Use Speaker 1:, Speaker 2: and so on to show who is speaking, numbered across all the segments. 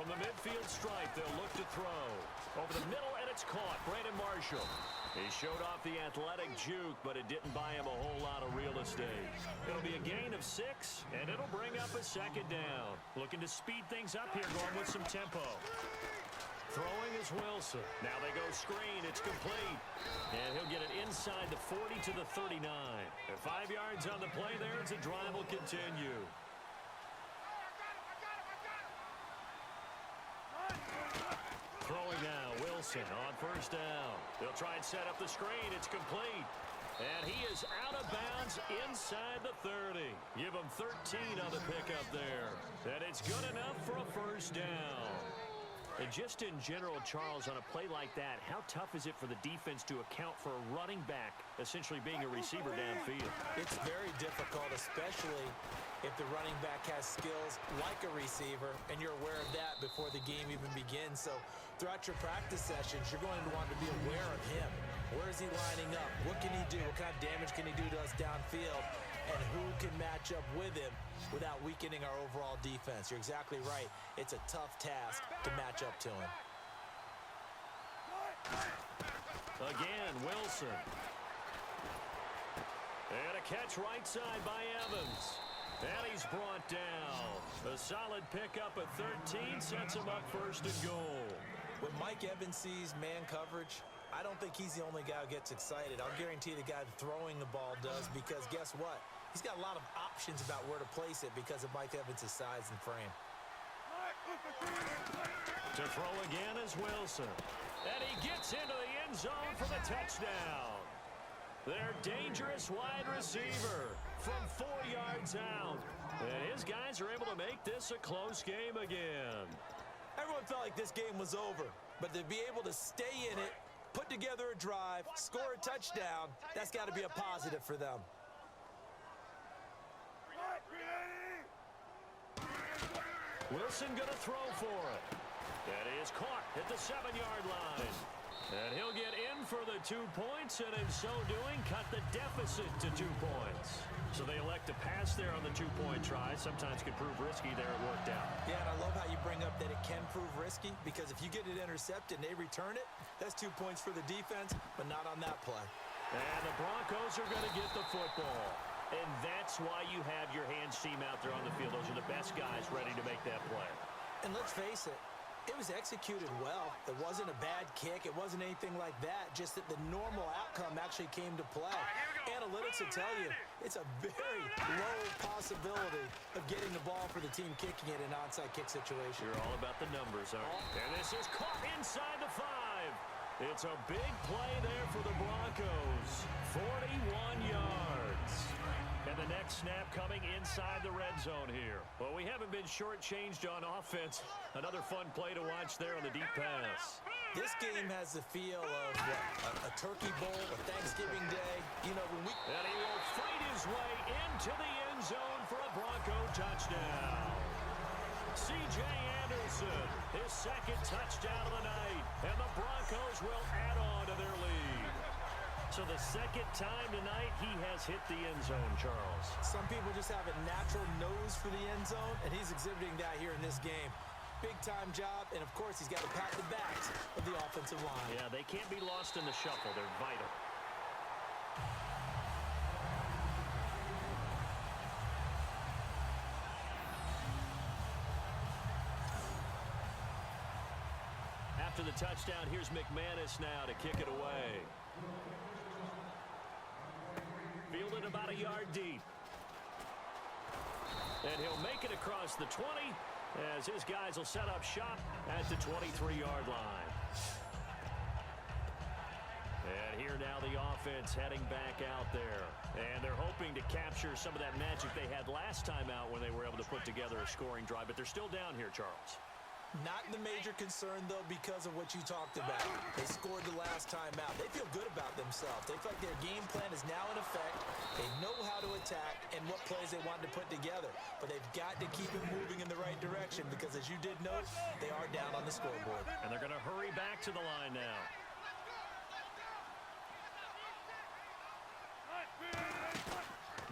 Speaker 1: From the midfield stripe, they'll look to throw. Over the middle, and it's caught. Brandon Marshall. He showed off the athletic juke, but it didn't buy him a whole lot of real estate. It'll be a gain of 6, and it'll bring up a second down. Looking to speed things up here, going with some tempo. Throwing is Wilson. Now they go screen. It's complete. And he'll get it inside the 40 to the 39. And 5 yards on the play there as the drive will continue. Throwing now, Wilson on first down. They'll try and set up the screen. It's complete. And he is out of bounds inside the 30. Give him 13 on the pickup there. And it's good enough for a first down. And just in general, Charles, on a play like that, how tough is it for the defense to account for a running back essentially being a receiver downfield?
Speaker 2: It's very difficult, especially if the running back has skills like a receiver, and you're aware of that before the game even begins. So throughout your practice sessions, you're going to want to be aware of him. Where is he lining up? What can he do? What kind of damage can he do to us downfield? And who can match up with him without weakening our overall defense? You're exactly right. It's a tough task to match up to him.
Speaker 1: Again, Wilson. And a catch right side by Evans. And he's brought down. A solid pickup at 13 sets him up first and goal.
Speaker 2: When Mike Evans sees man coverage, I don't think he's the only guy who gets excited. I'll guarantee the guy throwing the ball does, because guess what? He's got a lot of options about where to place it because of Mike Evans' size and frame.
Speaker 1: To throw again is Wilson. And he gets into the end zone for the touchdown. Their dangerous wide receiver from 4 yards out. And his guys are able to make this a close game again.
Speaker 2: Everyone felt like this game was over, but to be able to stay in it, put together a drive, score a touchdown, that's got to be a positive for them.
Speaker 1: Wilson going to throw for it. That is caught at the 7-yard line. And he'll get in for the 2 points, and in so doing, cut the deficit to 2 points. So they elect to pass there on the 2-point try. Sometimes can prove risky. There it worked out.
Speaker 2: Yeah, and I love how you bring up that it can prove risky, because if you get it intercepted and they return it, that's 2 points for the defense, but not on that play.
Speaker 1: And the Broncos are going to get the football. And that's why you have your hands team out there on the field. Those are the best guys ready to make that play.
Speaker 2: And let's face it, it was executed well. It wasn't a bad kick. It wasn't anything like that. Just that the normal outcome actually came to play. Analytics will tell you it's a very low possibility of getting the ball for the team kicking it in an onside kick situation.
Speaker 1: You're all about the numbers, aren't you? And this is caught inside the 5. It's a big play there for the Broncos. 41 yards. And the next snap coming inside the red zone here. Well, we haven't been shortchanged on offense. Another fun play to watch there on the deep pass.
Speaker 2: This game has the feel of a turkey bowl, a Thanksgiving day. You know, when we...
Speaker 1: And he will fight his way into the end zone for a Bronco touchdown. C.J. Anderson, his second touchdown of the night. And the Broncos will add on to their lead. So the second time tonight he has hit the end zone, Charles.
Speaker 2: Some people just have a natural nose for the end zone, and he's exhibiting that here in this game. Big-time job, and of course he's got to pat the backs of the offensive line.
Speaker 1: Yeah, they can't be lost in the shuffle. They're vital. After the touchdown, here's McManus now to kick it away. Fielded about a yard deep. And he'll make it across the 20 as his guys will set up shop at the 23-yard line. And here now the offense heading back out there. And they're hoping to capture some of that magic they had last time out when they were able to put together a scoring drive. But they're still down here, Charles.
Speaker 2: Not the major concern, though, because of what you talked about. They scored the last time out. They feel good about themselves. They feel like their game plan is now in effect. They know how to attack and what plays they want to put together. But they've got to keep it moving in the right direction because, as you did note, they are down on the scoreboard.
Speaker 1: And they're going to hurry back to the line now.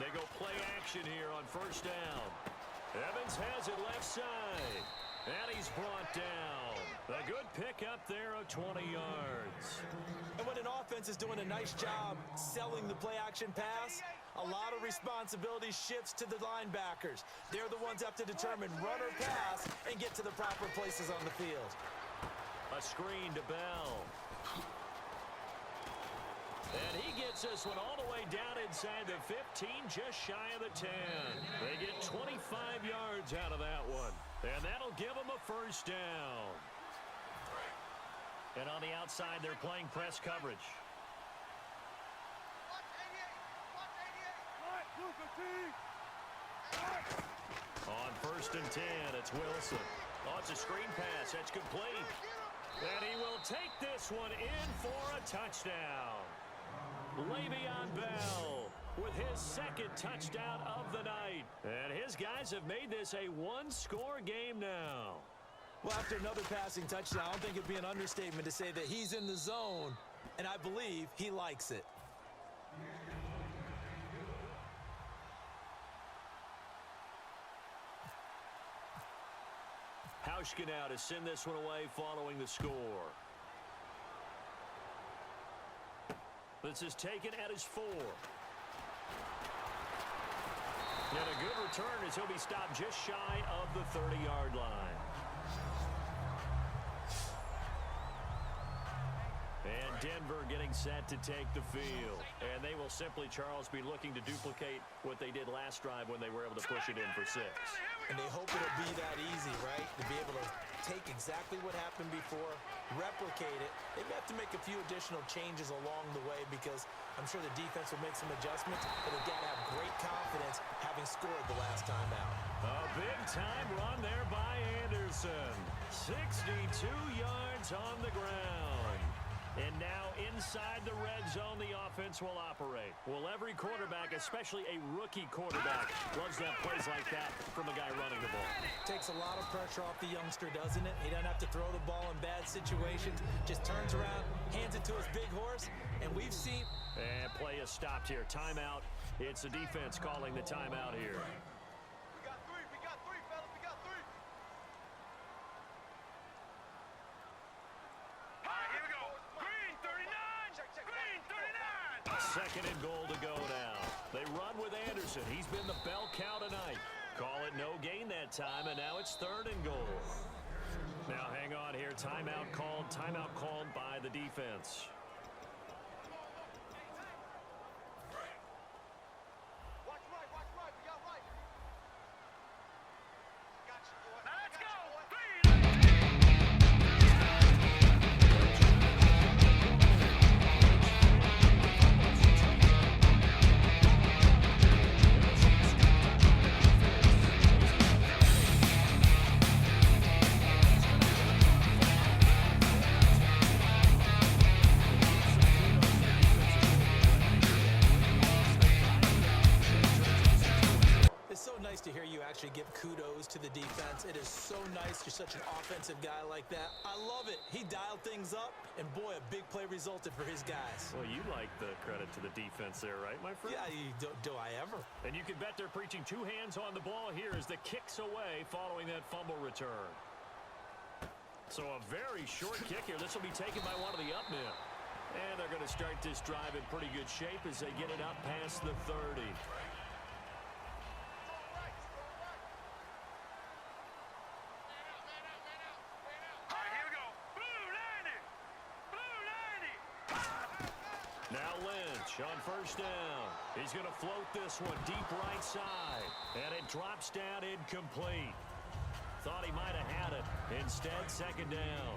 Speaker 1: They go play action here on first down. Evans has it left side. And he's brought down. A good pickup there of 20 yards.
Speaker 2: And when an offense is doing a nice job selling the play-action pass, a lot of responsibility shifts to the linebackers. They're the ones that have to determine run or pass and get to the proper places on the field.
Speaker 1: A screen to Bell. And he gets this one all the way down inside the 15, just shy of the 10. They get 25 yards out of that one. And that'll give them a first down. And on the outside, they're playing press coverage. On 1st and 10, it's Wilson. Oh, it's a screen pass. That's complete. And he will take this one in for a touchdown. Le'Veon Bell with his second touchdown of the night. And his guys have made this a one-score game now.
Speaker 2: Well, after another passing touchdown, I don't think it'd be an understatement to say that he's in the zone, and I believe he likes it.
Speaker 1: Hauschka now to send this one away following the score. This is taken at his 4. And a good return as he'll be stopped just shy of the 30-yard line. And Denver getting set to take the field. And they will simply, Charles, be looking to duplicate what they did last drive when they were able to push it in for 6.
Speaker 2: And they hope it'll be that easy, right? To be able to take exactly what happened before, replicate it. They may have to make a few additional changes along the way because I'm sure the defense will make some adjustments, but they've got to have great confidence having scored the last time out.
Speaker 1: A big-time run there by Anderson. 62 yards on the ground. And now inside the red zone, the offense will operate. Well, every quarterback, especially a rookie quarterback, loves to have plays like that from a guy running the ball.
Speaker 2: Takes a lot of pressure off the youngster, doesn't it? He doesn't have to throw the ball in bad situations. Just turns around, hands it to his big horse, and we've seen...
Speaker 1: And play is stopped here. Timeout. It's the defense calling the timeout here.
Speaker 3: We got three, fellas. We got 3. Here we go. Green 39. Green 39.
Speaker 1: Second and goal to go now. They run with Anderson. He's been the bell cow tonight. Call it no gain that time, and now it's 3rd and goal. Now hang on here. Timeout called by the defense.
Speaker 3: Watch right. We got right. Got you, boy. Now let's go. 3.
Speaker 2: It's so nice to hear you actually give kudos to the defense. It is so nice. You're such an offensive guy like that. I love it. He dialed things up, and boy, a big play resulted for his guys.
Speaker 1: Well, you like the credit to the defense there, right, my friend?
Speaker 2: Yeah, do I ever?
Speaker 1: And you can bet they're preaching 2 hands on the ball here as the kick's away following that fumble return. So a very short kick here. This will be taken by one of the up men. And they're going to start this drive in pretty good shape as they get it up past the 30. Now Lynch on 1st down. He's going to float this one deep right side. And it drops down incomplete. Thought he might have had it. Instead, 2nd down.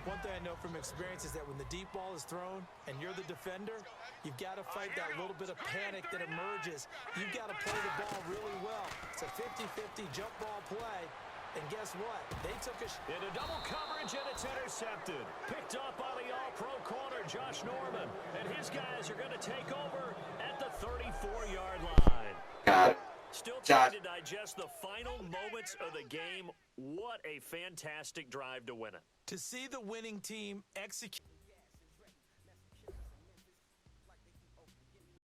Speaker 2: One thing I know from experience is that when the deep ball is thrown and you're the defender, you've got to fight that little bit of panic that emerges. You've got to play the ball really well. It's a 50-50 jump ball play. And guess what? They took
Speaker 1: into double coverage, and it's intercepted. Picked up by the all-pro corner, Josh Norman. And his guys are going to take over at the 34-yard line.
Speaker 4: God.
Speaker 1: Still trying to digest the final moments of the game. What a fantastic drive to win it.
Speaker 2: To see the winning team execute.